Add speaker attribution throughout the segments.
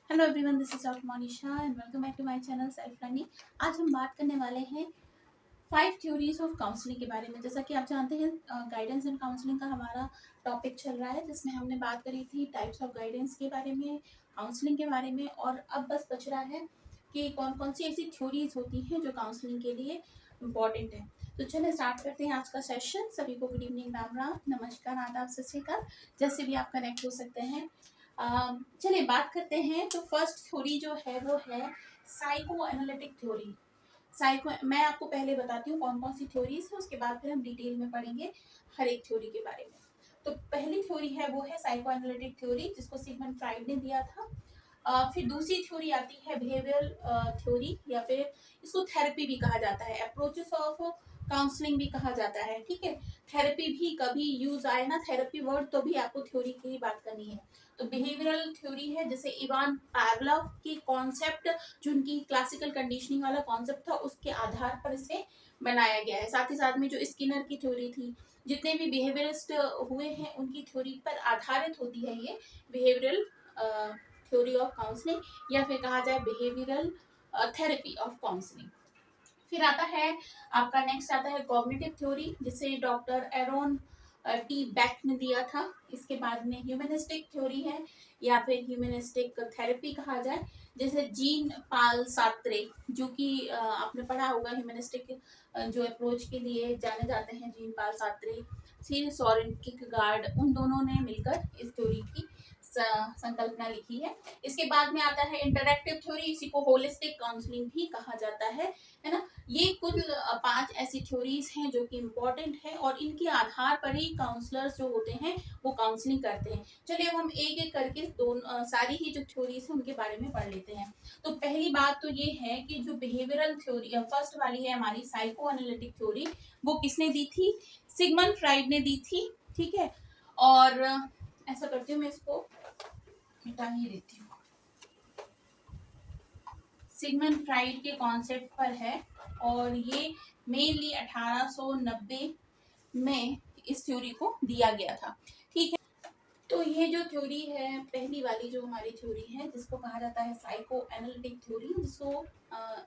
Speaker 1: Hello everyone, this is doctor Monisha and welcome back to my channel self learning. आज हम बात करने वाले हैं 5 थ्योरीज ऑफ काउंसलिंग के बारे में। जैसा कि आप जानते हैं, गाइडेंस एंड काउंसलिंग का हमारा टॉपिक चल रहा है, जिसमें हमने बात करी थी टाइप्स ऑफ गाइडेंस के बारे में, काउंसलिंग के बारे में, और अब बस बच रहा है कि कौन कौन सी ऐसी थ्योरीज होती हैं जो काउंसलिंग के लिए इम्पॉर्टेंट है। तो चलिए स्टार्ट करते हैं आज का सेशन। सभी को गुड इवनिंग, राम राम, नमस्कार, आदाब, सत श्री अकाल, जैसे भी आप कनेक्ट हो सकते हैं। चलिए बात करते हैं। तो फर्स्ट थ्योरी जो है वो है साइको एनालिटिक थ्योरी। मैं आपको पहले बताती हूँ कौन कौन सी थ्योरीज है, उसके बाद फिर हम डिटेल में पढ़ेंगे हर एक थ्योरी के बारे में। तो पहली थ्योरी है वो है साइको एनालिटिक थ्योरी, जिसको सिगमंड फ्राइड ने दिया था। फिर दूसरी थ्योरी आती है बिहेवियरल थ्योरी, या फिर इसको थेरेपी भी कहा जाता है, अप्रोचेस ऑफ काउंसलिंग भी कहा जाता है। ठीक है, थेरेपी भी कभी यूज आए ना थेरेपी वर्ड, तो भी आपको थ्योरी की ही बात करनी है। तो बिहेवियरल थ्योरी है, जैसे इवान पावलोव की कॉन्सेप्ट, जो उनकी क्लासिकल कंडीशनिंग वाला कॉन्सेप्ट था, उसके आधार पर इसे बनाया गया है। साथ ही साथ में जो स्किनर की थ्योरी थी, जितने भी बिहेवियरिस्ट हुए हैं उनकी थ्योरी पर आधारित होती है ये बिहेवियरल थ्योरी ऑफ काउंसलिंग, या फिर कहा जाए बिहेवियरल थेरेपी ऑफ काउंसलिंग। फिर आता है आपका नेक्स्ट आता है कॉग्निटिव थ्योरी, जिसे डॉक्टर एरोन टी बैक ने दिया था। इसके बाद में ह्यूमनिस्टिक थ्योरी है, या फिर ह्यूमनिस्टिक थेरेपी कहा जाए, जैसे जीन पाल सात्रे, जो कि आपने पढ़ा होगा, ह्यूमनिस्टिक जो अप्रोच के लिए जाने जाते हैं, जीन पाल सात्रे, फिर सोरेन किरकेगार्ड, उन दोनों ने मिलकर इस थ्योरी की संकल्पना लिखी है। इसके बाद में आता है इंटरैक्टिव थ्योरी, इसी को होलिस्टिक काउंसलिंग भी कहा जाता है ना। ये कुल 5 ऐसी थ्योरीज हैं जो कि इम्पोर्टेंट है, और इनके आधार पर ही काउंसलर्स जो होते हैं वो काउंसलिंग करते हैं। चलिए अब हम एक एक करके सारी ही जो थ्योरीज हैं उनके बारे में पढ़ लेते हैं। तो पहली बात तो ये है कि जो बिहेवियरल थ्योरी फर्स्ट वाली है हमारी साइको एनालिटिक थ्योरी, वो किसने दी थी? सिगमंड फ्राइड ने दी थी। ठीक है, और ऐसा करती हूँ, मैं इसको मिटा ही देती हूँ। सिगमंड फ्राइड के कॉन्सेप्ट पर है, और ये मेनली 1890 में इस थ्योरी को दिया गया था। ठीक है, तो ये जो थ्योरी है, पहली वाली जो हमारी थ्योरी है, जिसको कहा जाता है साइको एनालिटिक थ्योरी, जिसको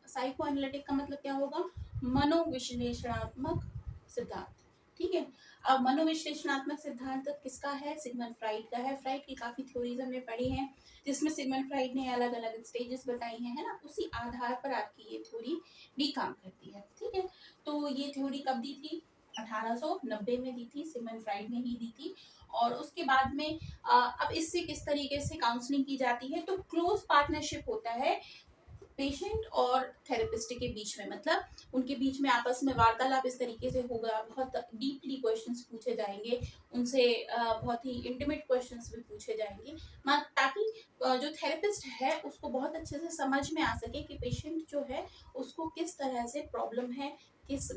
Speaker 1: साइको एनालिटिक का मतलब क्या होगा? मनोविश्लेषणात्मक सिद्धांत। ठीक है, अब मनोविश्लेषणात्मक सिद्धांत किसका है? सिगमंड फ्राइड का है। फ्राइड की काफी थ्योरीज हमने पढ़ी हैं, जिसमें सिगमंड फ्राइड ने अलग अलग स्टेजेस बताई हैं, है ना। उसी आधार पर आपकी ये थ्योरी भी काम करती है। ठीक है, तो ये थ्योरी कब दी थी? 1890 में दी थी, सिगमंड फ्राइड ने ही दी थी। और उसके बाद में अब इससे किस तरीके से काउंसलिंग की जाती है? तो क्लोज पार्टनरशिप होता है पेशेंट और थेरेपिस्ट के बीच में, मतलब उनके बीच में आपस में वार्तालाप इस तरीके से होगा, बहुत डीपली क्वेश्चंस पूछे जाएंगे उनसे, बहुत ही इंटीमेट क्वेश्चंस भी पूछे जाएंगे, ताकि जो थेरेपिस्ट है उसको बहुत अच्छे से समझ में आ सके कि पेशेंट जो है उसको किस तरह से प्रॉब्लम है, किस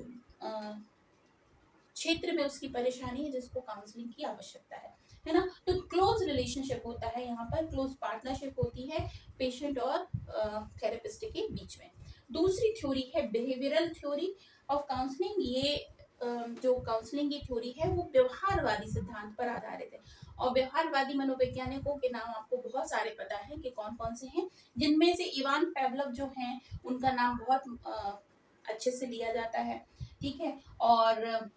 Speaker 1: क्षेत्र में उसकी परेशानी है जिसको काउंसलिंग की आवश्यकता है ना। तो क्लोज रिलेशनशिप होता है यहाँ पर, क्लोज पार्टनरशिप होती है पेशेंट और थेरेपिस्ट के बीच में। दूसरी थ्योरी है बिहेवियरल थ्योरी ऑफ काउंसलिंग। ये जो काउंसलिंग की थ्योरी है वो व्यवहारवादी सिद्धांत पर आधारित है, और व्यवहारवादी मनोवैज्ञानिकों के नाम आपको बहुत सारे पता है कि कौन कौन से हैं, जिनमें से इवान पावलोव जो हैं उनका नाम बहुत अच्छे से लिया जाता है। ठीक है, और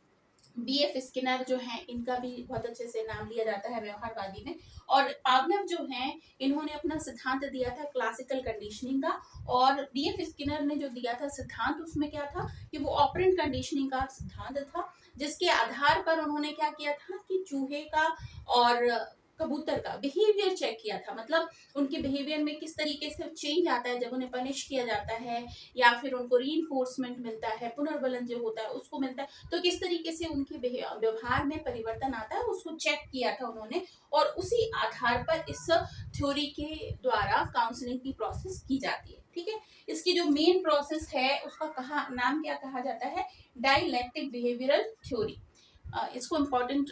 Speaker 1: बीएफ स्किनर जो हैं इनका भी बहुत अच्छे से नाम लिया जाता है व्यवहारवादी में। और पावलोव जो हैं इन्होंने अपना सिद्धांत दिया था क्लासिकल कंडीशनिंग का, और बीएफ स्किनर ने जो दिया था सिद्धांत, उसमें क्या था कि वो ऑपरेंट कंडीशनिंग का सिद्धांत था, जिसके आधार पर उन्होंने क्या किया था कि चूहे का और कबूतर का बिहेवियर चेक किया था, मतलब उनके बिहेवियर में किस तरीके से चेंज आता है जब उन्हें पनिश किया जाता है, या फिर उनको रीइंफोर्समेंट मिलता है, पुनर्बलन जो होता है उसको मिलता है, तो किस तरीके से उनके व्यवहार में परिवर्तन आता है उसको चेक किया था उन्होंने। और उसी आधार पर इस थ्योरी के द्वारा काउंसलिंग की प्रोसेस की जाती है। ठीक है, इसकी जो मेन प्रोसेस है उसका नाम क्या कहा जाता है? Dialectic behavioural theory. इसको इम्पोर्टेंट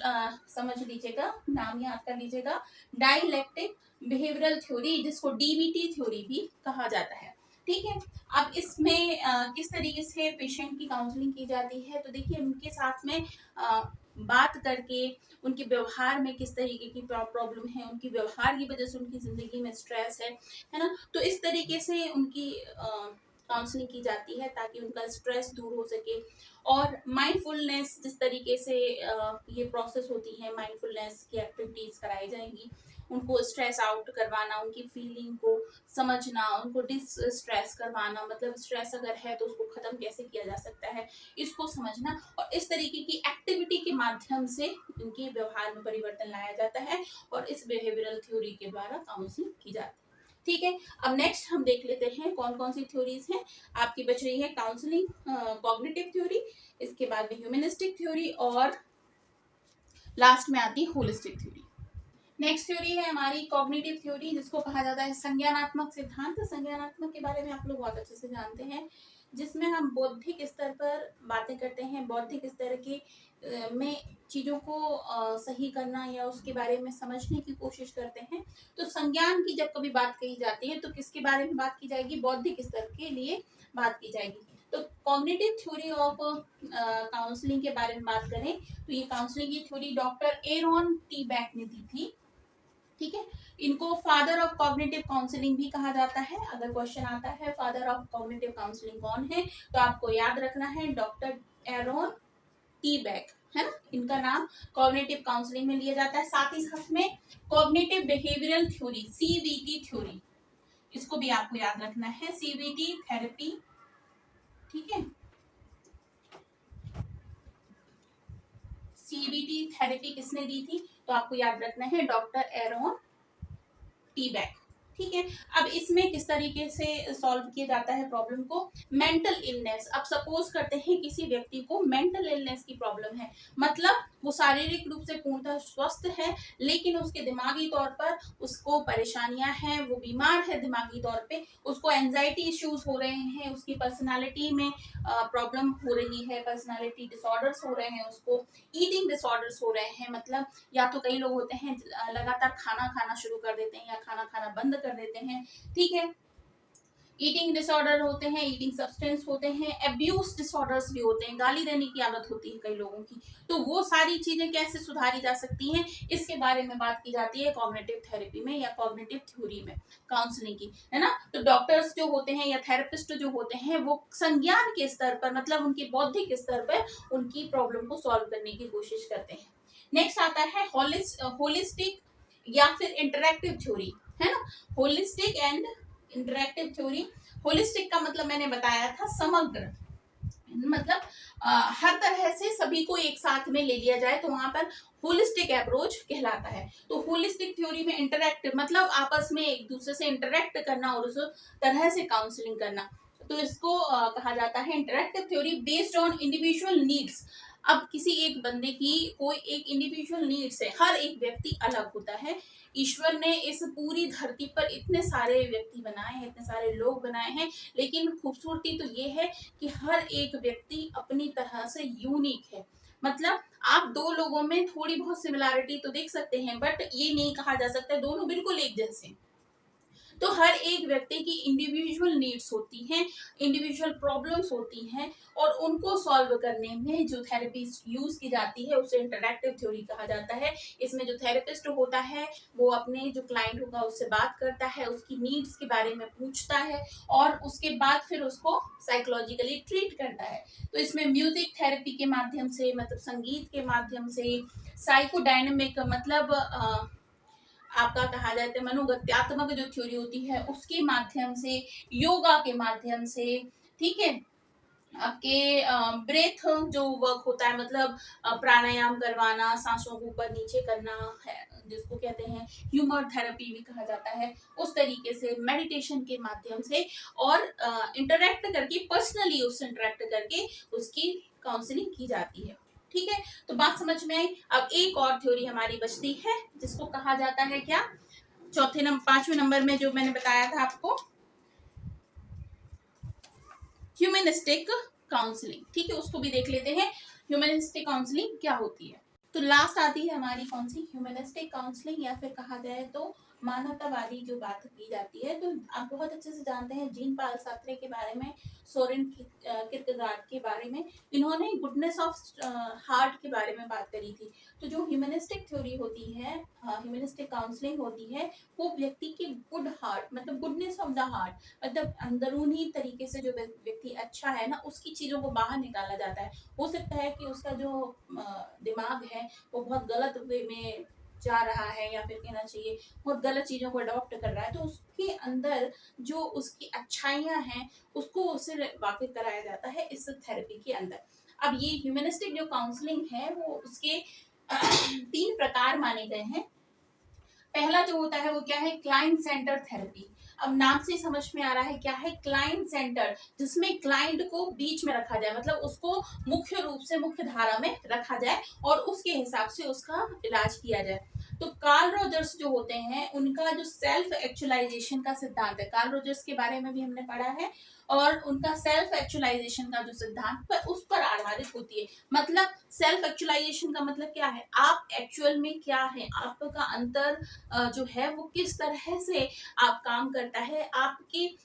Speaker 1: समझ लीजिएगा, नाम याद कर लीजिएगा, डायलैक्टिक बिहेवियरल थ्योरी, जिसको डीबीटी थ्योरी भी कहा जाता है। ठीक है, अब इसमें किस तरीके से पेशेंट की काउंसलिंग की जाती है? तो देखिए, उनके साथ में बात करके उनके व्यवहार में किस तरीके की प्रॉब्लम है, उनकी व्यवहार की वजह से उनकी जिंदगी में स्ट्रेस है ना, तो इस तरीके से उनकी काउंसलिंग की जाती है ताकि उनका स्ट्रेस दूर हो सके। और माइंडफुलनेस जिस तरीके से ये प्रोसेस होती है, माइंडफुलनेस की एक्टिविटीज कराई जाएंगी, उनको स्ट्रेस आउट करवाना, उनकी फीलिंग को समझना, उनको डिस स्ट्रेस करवाना, मतलब स्ट्रेस अगर है तो उसको खत्म कैसे किया जा सकता है, इसको समझना, और इस तरीके की एक्टिविटी के माध्यम से उनके व्यवहार में परिवर्तन लाया जाता है और इस बिहेवियरल थ्योरी के द्वारा काउंसलिंग की जाती है। ठीक है, अब नेक्स्ट हम देख लेते हैं कौन कौन सी थ्योरीज हैं आपकी। बच रही है काउंसलिंग कॉग्निटिव थ्योरी, इसके बाद में ह्यूमनिस्टिक थ्योरी, और लास्ट में आती है होलिस्टिक थ्योरी। नेक्स्ट थ्योरी है हमारी कॉग्निटिव थ्योरी, जिसको कहा जाता है संज्ञानात्मक सिद्धांत। संज्ञानात्मक के बारे में आप लोग बहुत अच्छे से जानते हैं, जिसमें हम बौद्धिक स्तर पर बातें करते हैं, बौद्धिक स्तर के में चीजों को सही करना या उसके बारे में समझने की कोशिश करते हैं। तो संज्ञान की जब कभी बात कही जाती है तो किसके बारे में बात की जाएगी, बौद्धिक स्तर के लिए बात की जाएगी। तो कॉग्निटिव थ्योरी ऑफ काउंसलिंग के बारे में बात करें तो ये काउंसलिंग की theory doctor Aaron T back ने दी थी। ठीक है, इनको फादर ऑफ कॉग्निटिव काउंसलिंग भी कहा जाता है। अगर क्वेश्चन आता है फादर ऑफ कॉग्निटिव काउंसलिंग कौन है, तो आपको याद रखना है डॉक्टर एरॉन टी बैक, है ना, इनका नाम कॉग्निटिव काउंसलिंग में लिया जाता है। साथ ही साथ में cognitive behavioural theory, CBT theory, इसको भी आपको याद रखना है, सीबीटी थेरेपी। ठीक है, सीबीटी थेरेपी किसने दी थी, तो आपको याद रखना है डॉक्टर एरॉन टी बैक। ठीक है, अब इसमें किस तरीके से सॉल्व किया जाता है प्रॉब्लम को, मेंटल इलनेस। अब सपोज करते हैं किसी व्यक्ति को मेंटल इलनेस की प्रॉब्लम है, मतलब वो शारीरिक रूप से पूर्णतः स्वस्थ है लेकिन उसके दिमागी तौर पर उसको परेशानियां हैं, वो बीमार है दिमागी तौर पे, उसको एंजाइटी इश्यूज हो रहे हैं, उसकी पर्सनालिटी में प्रॉब्लम हो रही है, पर्सनालिटी डिसऑर्डर्स हो रहे हैं, उसको ईटिंग डिसऑर्डर्स हो रहे हैं, मतलब या तो कई लोग होते हैं लगातार खाना खाना शुरू कर देते हैं या खाना खाना बंद कर देते हैं। ठीक है, ईटिंग डिसऑर्डर होते हैं, ईटिंग सब्सटेंस होते हैं, एब्यूज डिसऑर्डर्स भी होते हैं, गाली देने की आदत होती है कई लोगों की। तो वो सारी चीजें कैसे सुधारी जा सकती हैं, इसके बारे में बात की जाती है कॉग्निटिव थेरेपी में या कॉग्निटिव थ्योरी में, काउंसलिंग की, है ना। तो डॉक्टर्स जो होते हैं या थेरेपिस्ट जो होते हैं वो संज्ञान के स्तर पर, मतलब उनके बौद्धिक स्तर पर उनकी प्रॉब्लम को सॉल्व करने की कोशिश करते हैं। नेक्स्ट आता है होलिस्टिक या फिर इंटरैक्टिव थ्योरी, है ना, holistic and interactive theory. Holistic का मतलब मैंने बताया था समग्र, मतलब हर तरह से सभी को एक साथ में ले लिया जाए तो वहां पर होलिस्टिक अप्रोच कहलाता है। तो होलिस्टिक थ्योरी में इंटरैक्टिव मतलब आपस में एक दूसरे से इंटरैक्ट करना और उस तरह से काउंसलिंग करना, तो इसको कहा जाता है interactive theory based on individual needs. अब किसी एक बंदे की कोई एक इंडिविजुअल नीड्स है, हर एक व्यक्ति अलग होता है। ईश्वर ने इस पूरी धरती पर इतने सारे व्यक्ति बनाए हैं, इतने सारे लोग बनाए हैं, लेकिन खूबसूरती तो ये है कि हर एक व्यक्ति अपनी तरह से यूनिक है। मतलब आप दो लोगों में थोड़ी बहुत सिमिलैरिटी तो देख सकते हैं, बट ये नहीं कहा जा सकता दोनों बिल्कुल एक जैसे। तो हर एक व्यक्ति की इंडिविजुअल नीड्स होती हैं, इंडिविजुअल प्रॉब्लम्स होती हैं, और उनको सॉल्व करने में जो थेरेपी यूज की जाती है उसे इंटरैक्टिव थ्योरी कहा जाता है। इसमें जो थेरेपिस्ट होता है वो अपने जो क्लाइंट होगा उससे बात करता है, उसकी नीड्स के बारे में पूछता है और उसके बाद फिर उसको साइकोलॉजिकली ट्रीट करता है। तो इसमें म्यूजिक थेरेपी के माध्यम से, मतलब संगीत के माध्यम से, साइकोडायनेमिक मतलब आपका कहा जाता है मनोगत्यात्मक जो थ्योरी होती है उसके माध्यम से, योगा के माध्यम से, ठीक है, आपके ब्रेथ जो वर्क होता है, मतलब प्राणायाम करवाना, सांसों को ऊपर नीचे करना है, जिसको कहते हैं ह्यूमर थेरेपी भी कहा जाता है, उस तरीके से मेडिटेशन के माध्यम से और इंटरेक्ट करके, पर्सनली उससे इंटरेक्ट करके उसकी काउंसलिंग की जाती है। ठीक है, तो बात समझ में आई। अब एक और थ्योरी हमारी बचती है जिसको कहा जाता है क्या, पांचवें नंबर में जो मैंने बताया था आपको, ह्यूमनिस्टिक काउंसलिंग। ठीक है, उसको भी देख लेते हैं ह्यूमनिस्टिक काउंसलिंग क्या होती है। तो लास्ट आती है हमारी कौन सी, ह्यूमनिस्टिक काउंसलिंग, या फिर कहा जाए तो मानवतावादी जो बात की जाती है, तो आप बहुत अच्छे से जानते हैं जीन पाल सार्त्रे के बारे में, सोरेन किरकेगार्ड के बारे में। इन्होंने गुडनेस ऑफ हार्ट के बारे में बात करी थी। तो जो ह्यूमनिस्टिक थ्योरी होती है, ह्यूमनिस्टिक काउंसलिंग होती है, वो व्यक्ति के गुड हार्ट मतलब गुडनेस ऑफ द हार्ट, मतलब अंदरूनी तरीके से जो व्यक्ति अच्छा है ना, उसकी चीजों को बाहर निकाला जाता है। हो सकता है कि उसका जो दिमाग है वो बहुत गलत वे में जा रहा है, या फिर कहना चाहिए बहुत गलत चीजों को अडॉप्ट कर रहा है, तो उसके अंदर जो उसकी अच्छाइयां हैं उसको उससे वाकिफ कराया जाता है इस थेरेपी के अंदर। अब ये ह्यूमनिस्टिक जो काउंसलिंग है वो उसके 3 प्रकार माने गए हैं। पहला जो होता है वो क्या है, क्लाइंट सेंटर थेरेपी। अब नाम से समझ में आ रहा है क्या है, क्लाइंट सेंटर, जिसमें क्लाइंट को बीच में रखा जाए, मतलब उसको मुख्य रूप से मुख्य धारा में रखा जाए और उसके हिसाब से उसका इलाज किया जाए। तो कार्ल रॉजर्स जो होते हैं, उनका जो सेल्फ एक्चुअलाइजेशन का सिद्धांत है, कार्ल रॉजर्स के बारे में भी हमने पढ़ा है, और उनका सेल्फ एक्चुअलाइजेशन का जो सिद्धांत पर उस पर आधारित होती है। मतलब सेल्फ एक्चुअलाइजेशन का मतलब क्या है, आप एक्चुअल में क्या है, आपका अंतर जो है वो किस तरह से आप काम करता है, आपकी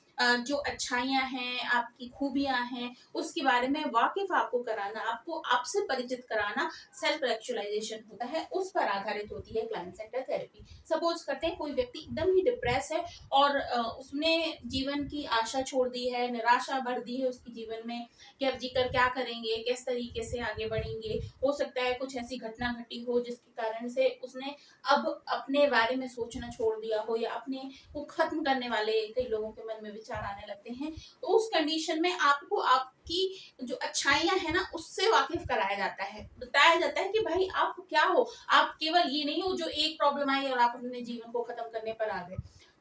Speaker 1: जो अच्छाइयां हैं, आपकी खूबियां हैं, उसके बारे में वाकिफ आपको कराना, आपको आपसे परिचित कराना सेल्फ एक्चुअलाइजेशन होता है, उस पर आधारित होती है क्लाइंट सेंटर थेरेपी। सपोज करते हैं कोई व्यक्ति एकदम ही डिप्रेस है और उसने जीवन की आशा छोड़ दी है, निराशा बढ़ दी है उसकी जीवन में कि अब जीकर क्या करेंगे, किस तरीके से आगे बढ़ेंगे। हो सकता है कुछ ऐसी घटना घटी हो जिसके कारण से उसने अब अपने बारे में सोचना छोड़ दिया हो, या अपने को खत्म करने वाले कई लोगों के मन में विचार आने लगते हैं। तो उस कंडीशन में आपको आपकी जो अच्छाइयां है ना उससे वाकिफ कराया जाता है, बताया जाता है कि भाई आप क्या हो, आप केवल ये नहीं हो जो एक प्रॉब्लम आई और आप अपने जीवन को खत्म करने पर आ गए,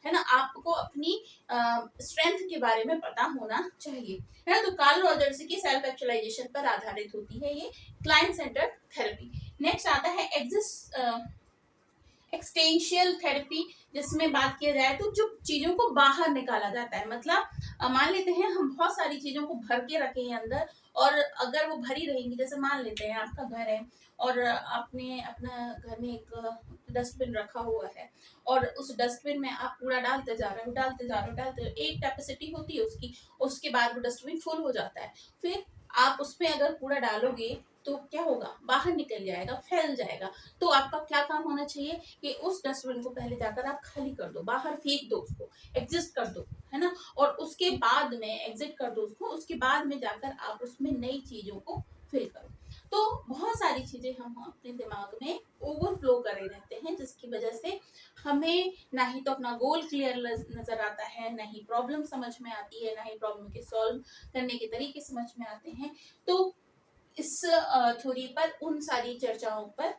Speaker 1: है ना। आपको अपनी स्ट्रेंथ के बारे में पता होना चाहिए, है ना। तो कार्ल रॉजर्स की सेल्फ एक्चुअलाइजेशन पर आधारित होती है ये क्लाइंट सेंटर थेरेपी। नेक्स्ट आता है एक्सटेंशियल थेरेपी, जिसमें बात किया जाए तो जो चीजों को बाहर निकाला जाता है। मतलब मान लेते हैं हम बहुत सारी चीजों को भर के रखे हैं अंदर, और अगर वो भरी रहेंगी, जैसे मान लेते हैं आपका घर है और आपने अपना घर में एक डस्टबिन रखा हुआ है, और उस डस्टबिन में आप कूड़ा डालते जा रहे हो, डालते जा रहे हो, डालते हो, एक कैपेसिटी होती है उसकी, उसके बाद वो डस्टबिन फुल हो जाता है। फिर आप उसमें अगर कूड़ा डालोगे तो क्या होगा, बाहर निकल जाएगा, फैल जाएगा। तो आपका क्या काम होना चाहिए कि उस डस्टबिन को पहले जाकर आप खाली कर दो, बाहर फेंक दो, उसको एग्जिस्ट कर दो, है ना। और उसके बाद में एग्जिट कर दो उसको, उसके बाद में जाकर आप उसमें नई चीजों को फिल करो। तो बहुत सारी चीजें हम अपने दिमाग में ओवरफ्लो करे रहते हैं, जिसकी वजह से हमें ना ही तो अपना गोल क्लियर नजर आता है, ना ही प्रॉब्लम समझ में आती है, ना ही प्रॉब्लम के सॉल्व करने के तरीके समझ में आते हैं। तो इस थ्योरी पर उन सारी चर्चाओं पर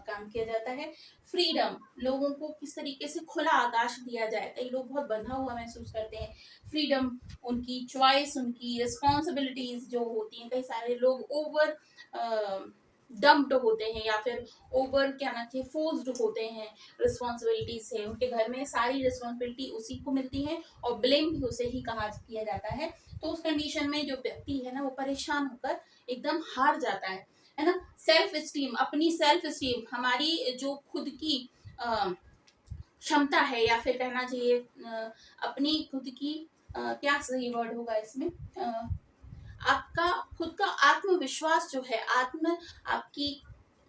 Speaker 1: काम किया जाता है। फ्रीडम, लोगों को किस तरीके से खुला आकाश दिया जाए, कई लोग बहुत बंधा हुआ महसूस करते हैं। फ्रीडम, उनकी चॉइस, उनकी रिस्पॉन्सिबिलिटीज जो होती हैं, कई सारे लोग ओवर डम्प्ड होते हैं, या फिर ओवर क्या ना चाहिए फोर्स्ड होते हैं रिस्पॉन्सिबिलिटी से, उनके घर में सारी रिस्पॉन्सिबिलिटी उसी को मिलती है और ब्लेम भी उसे ही कहा किया जाता है। तो उस कंडीशन में जो व्यक्ति है ना वो परेशान होकर एकदम हार जाता है ना। सेल्फ स्टीम, अपनी सेल्फ स्टीम, हमारी जो खुद की क्षमता है, या फिर कहना चाहिए अपनी खुद की क्या सही वर्ड होगा इसमें, आपका खुद का आत्मविश्वास जो है, आपकी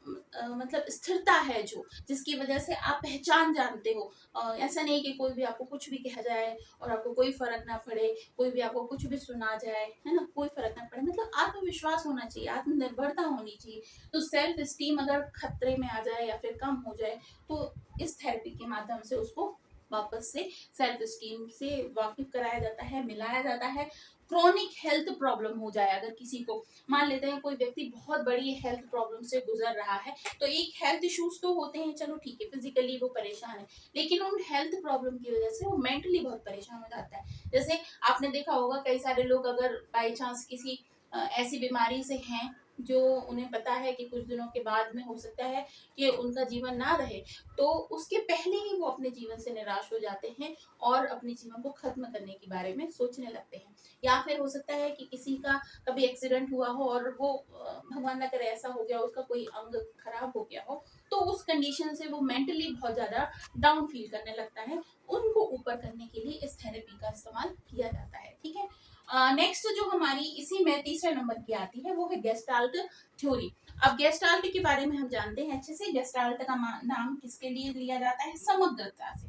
Speaker 1: मतलब स्थिरता है जो, जिसकी वजह से आप पहचान जानते हो। ऐसा नहीं कि कोई भी आपको कुछ भी कहा जाए और आपको कोई फर्क ना पड़े, कोई भी आपको कुछ भी सुना जाए, है ना, कोई फर्क ना पड़े। मतलब आत्मविश्वास होना चाहिए, आत्मनिर्भरता होनी चाहिए। तो सेल्फ स्टीम अगर खतरे में आ जाए या फिर कम हो जाए, तो इस थेरेपी के माध्यम से उसको वापस से सेल्फ स्टीम से वाकिफ कराया जाता है, मिलाया जाता है। क्रॉनिक हेल्थ प्रॉब्लम हो जाए अगर किसी को, मान लेते हैं कोई व्यक्ति बहुत बड़ी हेल्थ प्रॉब्लम से गुजर रहा है, तो एक हेल्थ इश्यूज तो होते हैं, चलो ठीक है, फिजिकली वो परेशान है, लेकिन उन हेल्थ प्रॉब्लम की वजह से वो मेंटली बहुत परेशान हो जाता है। जैसे आपने देखा होगा कई सारे लोग अगर बाई चांस किसी ऐसी बीमारी से हैं जो उन्हें पता है कि कुछ दिनों के बाद में हो सकता है कि उनका जीवन ना रहे, तो उसके पहले ही वो अपने जीवन से निराश हो जाते हैं और अपने जीवन को खत्म करने के बारे में सोचने लगते हैं। या फिर हो सकता है कि किसी का कभी एक्सीडेंट हुआ हो और वो भगवान ना करे ऐसा हो गया, उसका कोई अंग खराब हो गया हो, तो उस कंडीशन से वो मेंटली बहुत ज्यादा डाउन फील करने लगता है। उनको ऊपर करने के लिए इस थेरेपी का इस्तेमाल किया जाता है। ठीक है, नेक्स्ट जो हमारी इसी में तीसरे नंबर की आती है वो है गेस्टाल्ट थ्योरी। अब गेस्टाल्ट के बारे में हम जानते हैं अच्छे से। गेस्टाल्ट का नाम किसके लिए लिया जाता है? समग्रता से।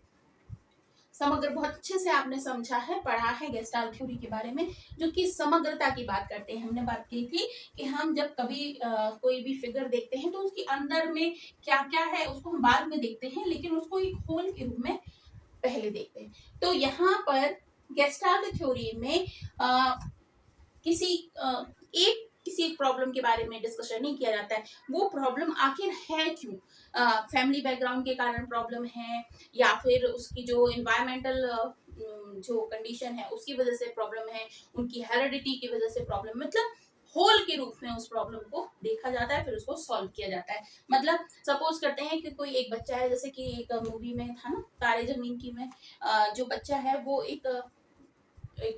Speaker 1: समग्र बहुत अच्छे से आपने समझा है, पढ़ा है गेस्टाल्ट थ्योरी के बारे में, जो कि समग्रता की बात करते हैं। हमने बात की थी कि हम जब कभी कोई भी फिगर देखते हैं तो उसके अंदर में क्या क्या है उसको हम बाद में देखते हैं, लेकिन उसको एक होल के रूप में पहले देखते हैं। तो यहाँ पर गेस्टाल्ट थ्योरी में किसी एक प्रॉब्लम के बारे में डिस्कशन नहीं किया जाता है। वो प्रॉब्लम आखिर है क्यों? फैमिली बैकग्राउंड के कारण प्रॉब्लम है, या फिर उसकी जो इन्वायरमेंटल जो कंडीशन है उसकी वजह से प्रॉब्लम है, उनकी हेरिडिटी की वजह से प्रॉब्लम, मतलब होल के रूप में उस प्रॉब्लम को देखा जाता है, फिर उसको सॉल्व किया जाता है। मतलब सपोज करते हैं कि कोई एक बच्चा है, जैसे कि एक मूवी में था ना तारे जमीन की में, जो बच्चा है वो एक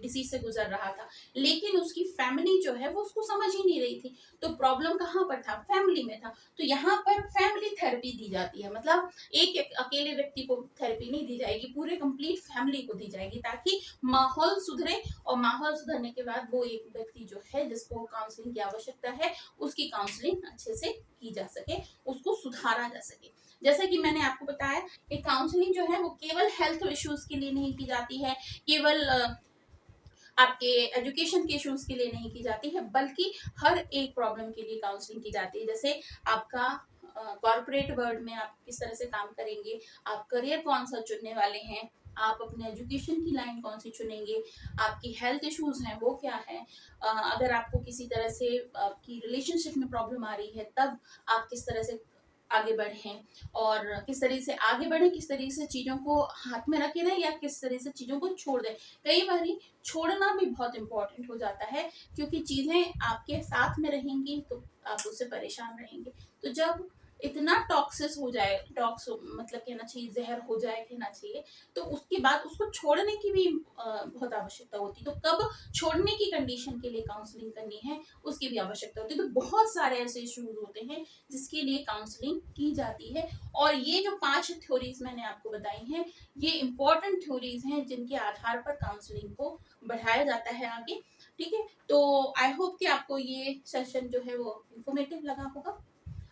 Speaker 1: डिसीज से गुजर रहा था, लेकिन उसकी फैमिली जो है वो उसको समझ ही नहीं रही थी। तो प्रॉब्लम कहाँ पर था? फैमिली में था। तो यहाँ पर फैमिली थेरेपी दी जाती है, मतलब एक अकेले व्यक्ति को थेरेपी नहीं दी जाएगी, पूरे कंप्लीट फैमिली को दी जाएगी, ताकि माहौल सुधरे, और माहौल सुधरने के बाद वो एक व्यक्ति जो है जिसको काउंसलिंग की आवश्यकता है उसकी काउंसलिंग अच्छे से की जा सके, उसको सुधारा जा सके। जैसा कि मैंने आपको बताया कि काउंसलिंग जो है वो केवल हेल्थ इश्यूज के लिए नहीं की जाती है, केवल आपके एजुकेशन के इश्यूज के लिए नहीं की जाती है, बल्कि हर एक प्रॉब्लम के लिए काउंसलिंग की जाती है। जैसे आपका कॉर्पोरेट वर्ल्ड में आप किस तरह से काम करेंगे, आप करियर कौन सा चुनने वाले हैं, आप अपने एजुकेशन की लाइन कौन सी चुनेंगे, आपकी हेल्थ इश्यूज हैं वो क्या है, अगर आपको किसी तरह से आपकी रिलेशनशिप में प्रॉब्लम आ रही है तब आप किस तरह से आगे बढ़ें, और किस तरीके से आगे बढ़े, किस तरीके से चीजों को हाथ में रखे रहें, या किस तरह से चीजों को छोड़ दें। कई बार छोड़ना भी बहुत इंपॉर्टेंट हो जाता है, क्योंकि चीजें आपके साथ में रहेंगी तो आप उससे परेशान रहेंगे। तो जब इतना टॉक्सिस हो जाए, मतलब कहना चाहिए जहर हो जाए कहना चाहिए, तो उसके बाद उसको छोड़ने की भी बहुत आवश्यकता होती है। तो कब छोड़ने की कंडीशन के लिए काउंसलिंग करनी है उसकी भी आवश्यकता होती है। तो बहुत सारे ऐसे इश्यूज होते हैं जिसके लिए काउंसलिंग की जाती है। और ये जो 5 थ्योरीज मैंने आपको बताई हैं, ये इंपॉर्टेंट थ्योरीज हैं जिनके आधार पर काउंसलिंग को बढ़ाया जाता है आगे। ठीक है, तो आई होप कि आपको ये सेशन जो है वो इंफॉर्मेटिव लगा होगा,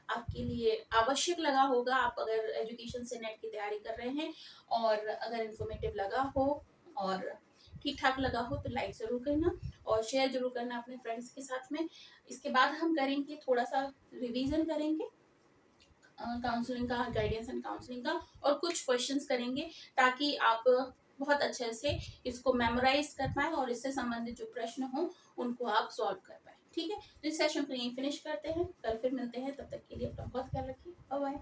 Speaker 1: आपके लिए आवश्यक लगा होगा। आप अगर एजुकेशन से नेट की तैयारी कर रहे हैं और अगर इंफॉर्मेटिव लगा हो और ठीक ठाक लगा हो तो लाइक जरूर करना और शेयर जरूर करना अपने फ्रेंड्स के साथ में। इसके बाद हम करेंगे थोड़ा सा रिवीजन करेंगे काउंसलिंग का, गाइडेंस एंड काउंसलिंग का, और कुछ क्वेश्चंस करेंगे ताकि आप बहुत अच्छे से इसको मेमोराइज कर पाए और इससे संबंधित जो प्रश्न हो उनको आप सॉल्व कर पाए। ठीक है, तो इस सेशन को यहीं फिनिश करते हैं, कल फिर मिलते हैं, तब तक के लिए अपना बहुत ख्याल रखिए। Bye bye.